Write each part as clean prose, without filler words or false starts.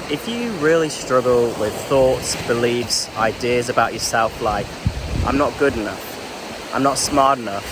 If you really struggle with thoughts, beliefs, ideas about yourself like, I'm not good enough, I'm not smart enough,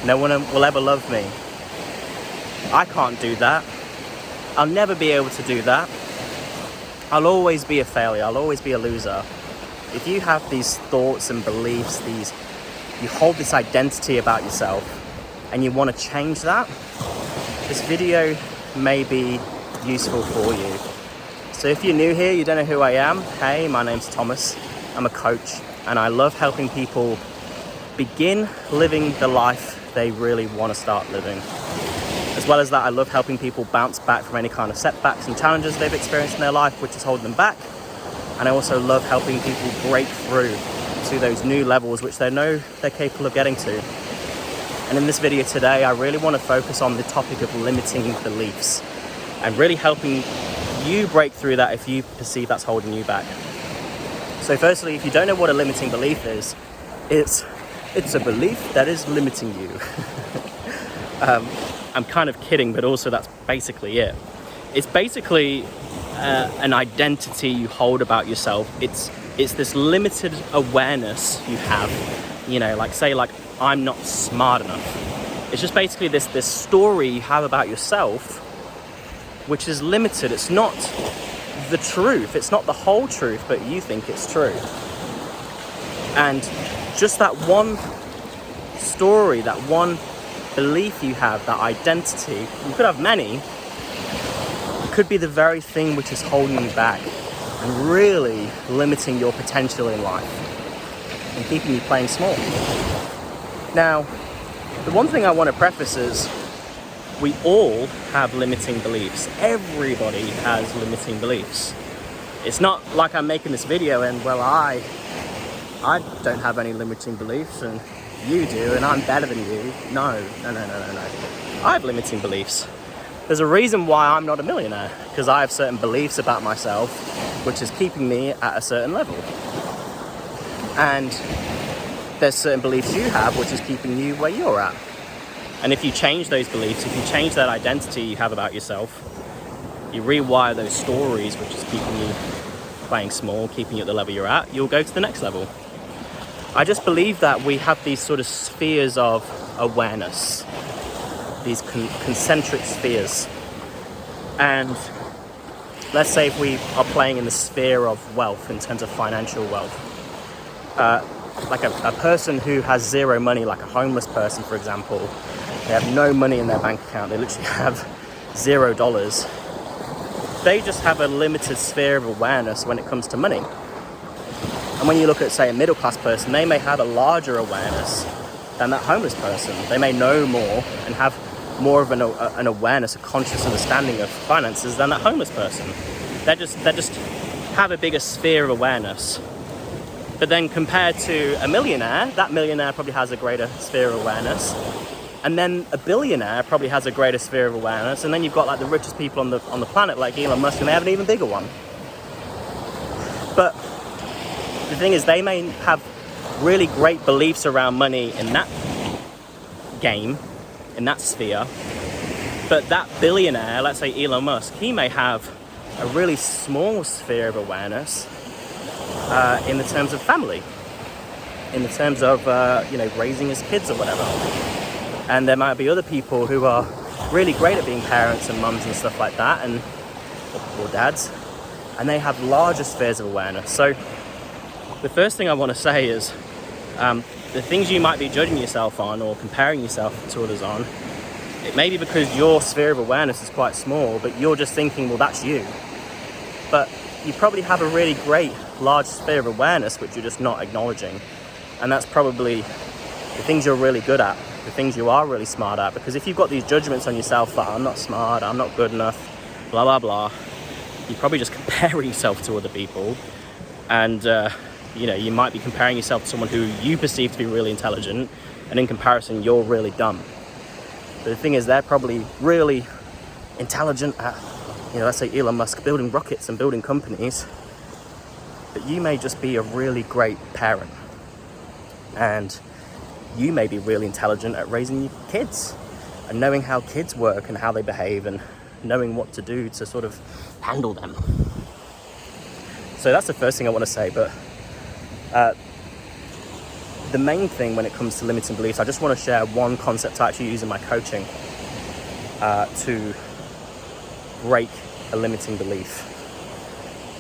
no one will ever love me, I can't do that, I'll never be able to do that, I'll always be a failure, I'll always be a loser. If you have these thoughts and beliefs, you hold this identity about yourself and you want to change that, this video may be useful for you. So if you're new here, you don't know who I am, hey, my name's Thomas, I'm a coach, and I love helping people begin living the life they really want to start living. As well as that, I love helping people bounce back from any kind of setbacks and challenges they've experienced in their life, which is holding them back. And I also love helping people break through to those new levels which they know they're capable of getting to. And in this video today, I really want to focus on the topic of limiting beliefs and really helping you break through that if you perceive that's holding you back. So firstly, if you don't know what a limiting belief is, it's a belief that is limiting you. I'm kind of kidding, but also that's basically it. It's basically an identity you hold about yourself. It's this limited awareness you have, like I'm not smart enough. It's just basically this story you have about yourself, which is limited. It's not the truth, it's not the whole truth, but you think it's true. And just that one story, that one belief you have, that identity, you could have many, could be the very thing which is holding you back and really limiting your potential in life and keeping you playing small. Now, the one thing I want to preface is we all have limiting beliefs. Everybody has limiting beliefs. It's not like I'm making this video and, well, I don't have any limiting beliefs and you do and I'm better than you. No. I have limiting beliefs. There's a reason why I'm not a millionaire, because I have certain beliefs about myself which is keeping me at a certain level. And there's certain beliefs you have which is keeping you where you're at. And if you change those beliefs, if you change that identity you have about yourself, you rewire those stories which is keeping you playing small, keeping you at the level you're at, you'll go to the next level. I just believe that we have these sort of spheres of awareness, these concentric spheres. And let's say if we are playing in the sphere of wealth in terms of financial wealth, like a person who has zero money, like a homeless person, for example, they have no money in their bank account, they literally have $0. They just have a limited sphere of awareness when it comes to money. And when you look at, say, a middle-class person, they may have a larger awareness than that homeless person. They may know more and have more of an awareness, a conscious understanding of finances than that homeless person. They just have a bigger sphere of awareness. But then compared to a millionaire, that millionaire probably has a greater sphere of awareness. And then a billionaire probably has a greater sphere of awareness. And then you've got like the richest people on the planet, like Elon Musk, and they have an even bigger one. But the thing is, they may have really great beliefs around money in that game, in that sphere. But that billionaire, let's say Elon Musk, he may have a really small sphere of awareness in the terms of family, in the terms of raising his kids or whatever. And there might be other people who are really great at being parents and mums and stuff like that, and or dads, and they have larger spheres of awareness. So the first thing I want to say is the things you might be judging yourself on or comparing yourself to others on, it may be because your sphere of awareness is quite small, but you're just thinking, well, that's you. But you probably have a really great large sphere of awareness which you're just not acknowledging. And that's probably the things you're really good at, the things you are really smart at. Because if you've got these judgments on yourself that I'm not smart, I'm not good enough, blah, blah, blah, you're probably just comparing yourself to other people. And, you might be comparing yourself to someone who you perceive to be really intelligent, and in comparison, you're really dumb. But the thing is, they're probably really intelligent at, let's say Elon Musk, building rockets and building companies. But you may just be a really great parent. And you may be really intelligent at raising your kids and knowing how kids work and how they behave and knowing what to do to sort of handle them. So that's the first thing I want to say. But the main thing when it comes to limiting beliefs, I just want to share one concept I actually use in my coaching to break a limiting belief.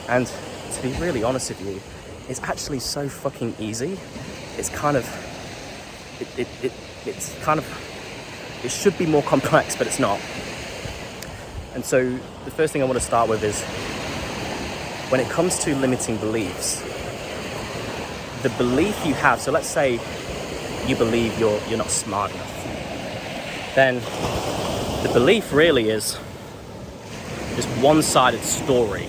And to be really honest with you, it's actually so fucking easy. It's kind of, it should be more complex, but it's not. And so the first thing I want to start with is, when it comes to limiting beliefs, the belief you have, so let's say you believe you're not smart enough, then the belief really is this one-sided story.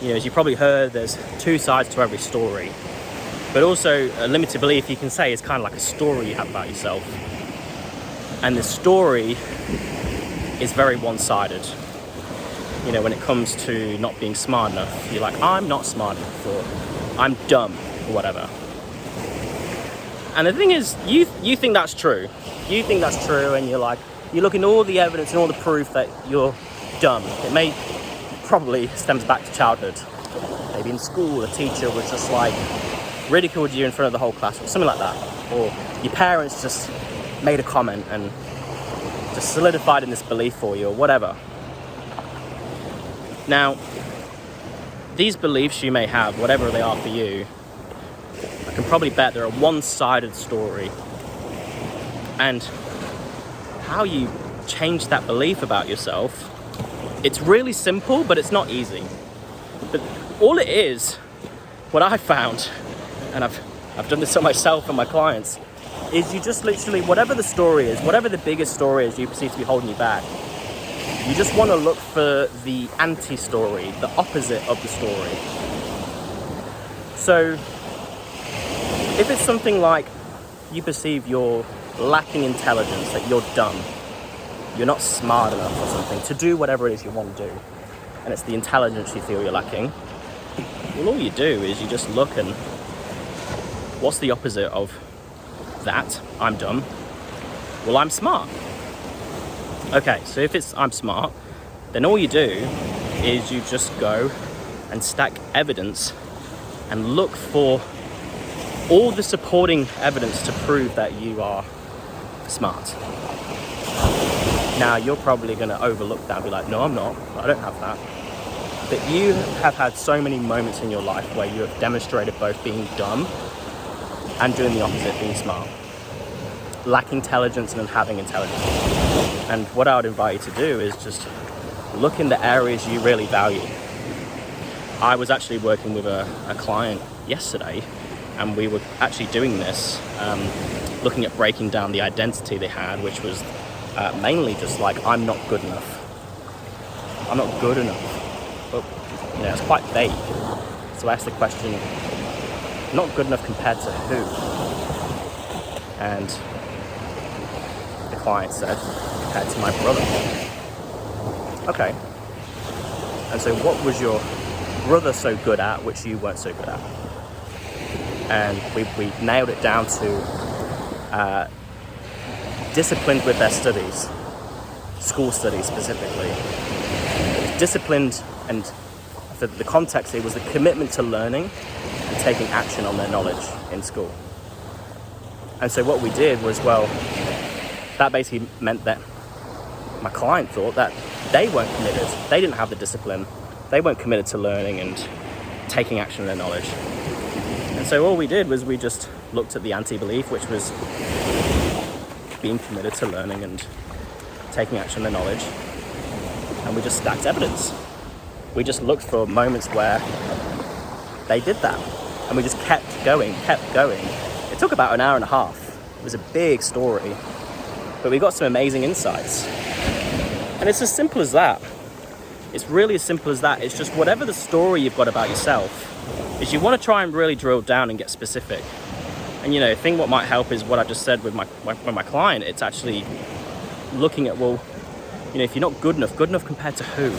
You know, as you probably heard, there's two sides to every story. But also a limited belief, you can say, is kind of like a story you have about yourself. And the story is very one-sided. You know, when it comes to not being smart enough, you're like, I'm not smart enough, or I'm dumb, or whatever. And the thing is, you think that's true. You think that's true, and you're like, you look at all the evidence and all the proof that you're dumb. It probably stems back to childhood. Maybe in school, a teacher was just like, ridiculed you in front of the whole class, or something like that. Or your parents just made a comment and just solidified in this belief for you, or whatever. Now, these beliefs you may have, whatever they are for you, I can probably bet they're a one-sided story. And how you change that belief about yourself, it's really simple, but it's not easy. But all it is, what I found, and I've done this on myself and my clients, is you just literally, whatever the story is, whatever the biggest story is you perceive to be holding you back, you just want to look for the anti-story, the opposite of the story. So if it's something like you perceive you're lacking intelligence, that you're dumb, you're not smart enough or something to do whatever it is you want to do, and it's the intelligence you feel you're lacking, well, all you do is you just look and what's the opposite of that? I'm dumb. Well, I'm smart. Okay, so if it's I'm smart, then all you do is you just go and stack evidence and look for all the supporting evidence to prove that you are smart. Now, you're probably going to overlook that and be like, no, I'm not. I don't have that. But you have had so many moments in your life where you have demonstrated both being dumb and doing the opposite, being smart. Lacking intelligence and having intelligence. And what I would invite you to do is just look in the areas you really value. I was actually working with a client yesterday, and we were actually doing this, looking at breaking down the identity they had, which was mainly just like, I'm not good enough. I'm not good enough. But, you know, it's quite vague. So I asked the question, not good enough compared to who? And the client said, compared to my brother. Okay. And so what was your brother so good at, which you weren't so good at? And we nailed it down to disciplined with their studies, school studies specifically. Disciplined, and for the context, it was the commitment to learning and taking action on their knowledge in school. And so what we did was, well, that basically meant that my client thought that they weren't committed. They didn't have the discipline. They weren't committed to learning and taking action on their knowledge. And so all we did was we just looked at the anti-belief, which was being committed to learning and taking action on their knowledge. And we just stacked evidence. We just looked for moments where they did that. And we just kept going. It took about an hour and a half. It was a big story. But we got some amazing insights. And it's as simple as that. It's really as simple as that. It's just whatever the story you've got about yourself, is you want to try and really drill down and get specific. And, you know, I think what might help is what I just said with my client. It's actually looking at, well, you know, if you're not good enough compared to who?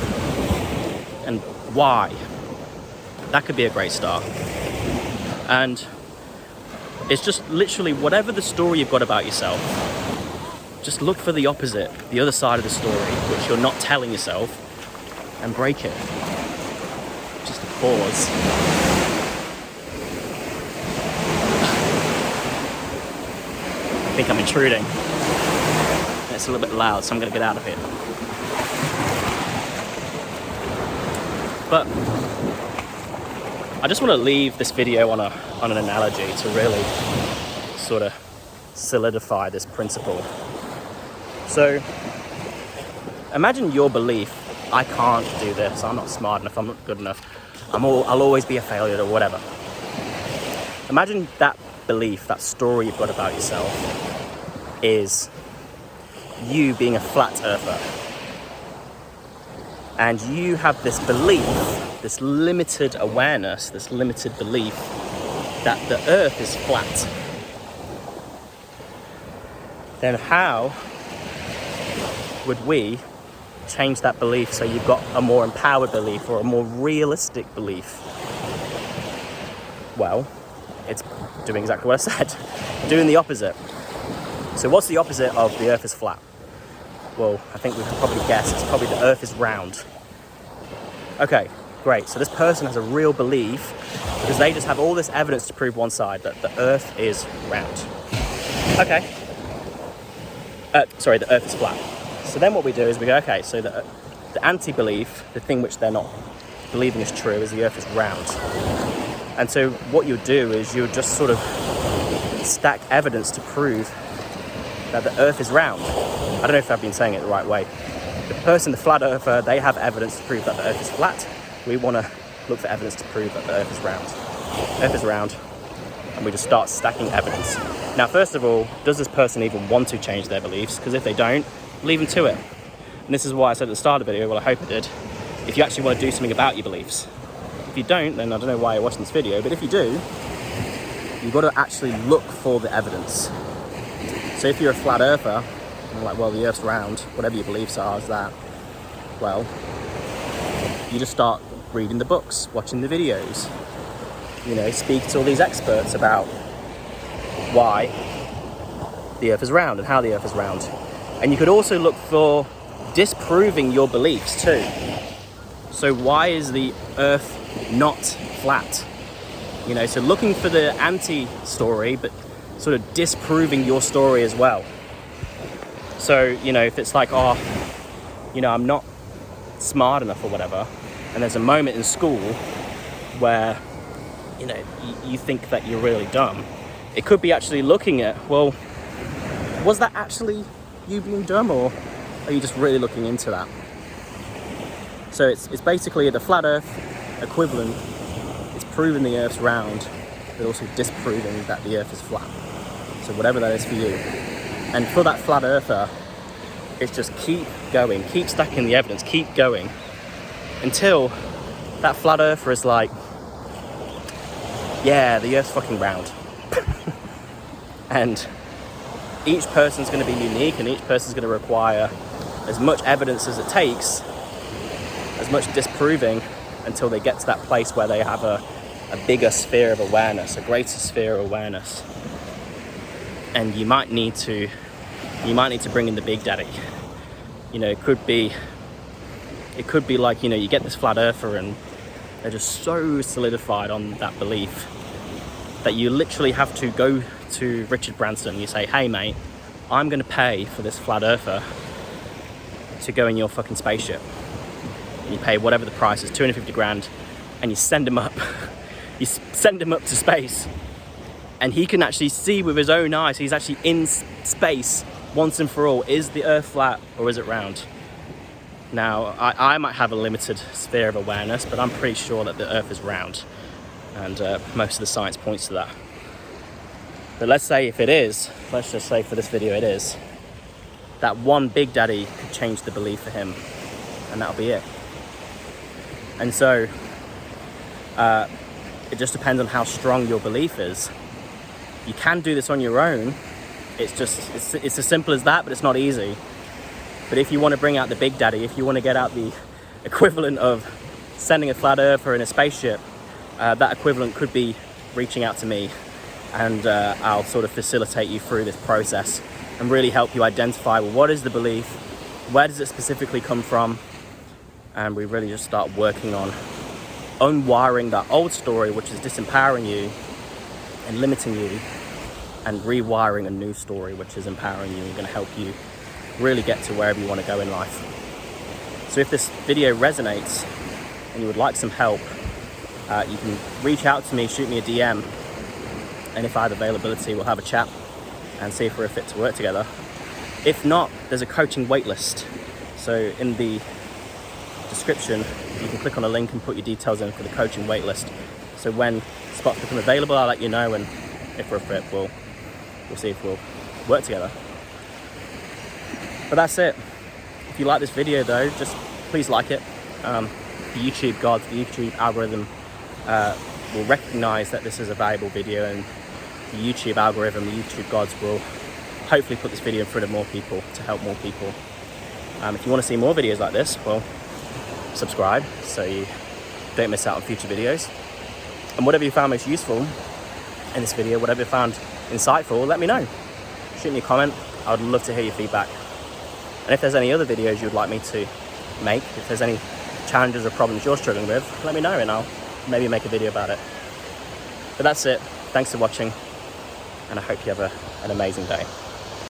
And why? That could be a great start. And it's just literally whatever the story you've got about yourself, just look for the opposite, the other side of the story, which you're not telling yourself, and break it. Just pause. I think I'm intruding. It's a little bit loud, so I'm going to get out of here. But I just want to leave this video on an analogy to really sort of solidify this principle. So imagine your belief, I can't do this, I'm not smart enough, I'm not good enough, I'll always be a failure or whatever. Imagine that belief, that story you've got about yourself is you being a flat earther. And you have this belief, this limited awareness, this limited belief that the earth is flat. Then how would we change that belief so you've got a more empowered belief or a more realistic belief? Well, it's doing exactly what I said, doing the opposite. So what's the opposite of the earth is flat? Well, I think we can probably guess it's probably the earth is round. Okay, great. So this person has a real belief because they just have all this evidence to prove one side, that the earth is round. Okay. The earth is flat. So then what we do is we go, okay, so the anti-belief, the thing which they're not believing is true, is the earth is round. And so what you do is you just sort of stack evidence to prove that the earth is round. I don't know if I've been saying it the right way. The person, the flat earther, they have evidence to prove that the earth is flat. We want to look for evidence to prove that the earth is round. Earth is round, and we just start stacking evidence. Now, first of all, does this person even want to change their beliefs? Because if they don't, leave them to it. And this is why I said at the start of the video, well, I hope I did, if you actually want to do something about your beliefs. If you don't, then I don't know why you're watching this video, but if you do, you've got to actually look for the evidence. So if you're a flat earther, and you're like, well, the earth's round, whatever your beliefs are is that, well, you just start reading the books, watching the videos, speak to all these experts about why the earth is round and how the earth is round. And you could also look for disproving your beliefs too. So why is the earth not flat? So looking for the anti-story, but sort of disproving your story as well. So, if it's like, I'm not smart enough or whatever, and there's a moment in school where, you think that you're really dumb, it could be actually looking at, well, was that actually you being dumb, or are you just really looking into that? So it's basically the flat earth equivalent. It's proving the earth's round, but also disproving that the earth is flat. So whatever that is for you. And for that flat earther, it's just keep going, keep stacking the evidence, keep going until that flat earther is like, yeah, the earth's fucking round. And each person's going to be unique, and each person's going to require as much evidence as it takes, as much disproving, until they get to that place where they have a bigger sphere of awareness, a greater sphere of awareness. And you might need to bring in the big daddy. It could be like, you get this flat earther and they're just so solidified on that belief that you literally have to go to Richard Branson and you say, hey mate, I'm going to pay for this flat earther to go in your fucking spaceship. And you pay whatever the price is, 250 grand, and you send him up. You send him up to space. And he can actually see with his own eyes, he's actually in space once and for all. Is the earth flat or is it round? Now, I might have a limited sphere of awareness, but I'm pretty sure that the earth is round. And most of the science points to that. But let's say if it is, let's just say for this video it is, that one big daddy could change the belief for him, and that'll be it. And so, it just depends on how strong your belief is. You can do this on your own. It's as simple as that, but it's not easy. But if you want to bring out the big daddy, if you want to get out the equivalent of sending a flat earther in a spaceship, that equivalent could be reaching out to me, and I'll sort of facilitate you through this process and really help you identify, well, what is the belief, where does it specifically come from, and we really just start working on unwiring that old story which is disempowering you and limiting you, and rewiring a new story which is empowering you and going to help you really get to wherever you want to go in life. So if this video resonates and you would like some help, you can reach out to me, shoot me a DM, and if I have availability, we'll have a chat and see if we're a fit to work together. If not, there's a coaching waitlist. So in the description, you can click on a link and put your details in for the coaching waitlist. So when spots become available, I'll let you know, and if we're a fit, we'll see if we'll work together. But that's it. If you like this video though, just please like it. The YouTube gods, the YouTube algorithm will recognize that this is a valuable video, and the YouTube algorithm, the YouTube gods will hopefully put this video in front of more people to help more people. If you want to see more videos like this, well, subscribe so you don't miss out on future videos. And whatever you found most useful in this video, whatever you found insightful, let me know. Shoot me a comment. I would love to hear your feedback. And if there's any other videos you would like me to make, if there's any challenges or problems you're struggling with, let me know and I'll maybe make a video about it. But that's it. Thanks for watching, and I hope you have an amazing day.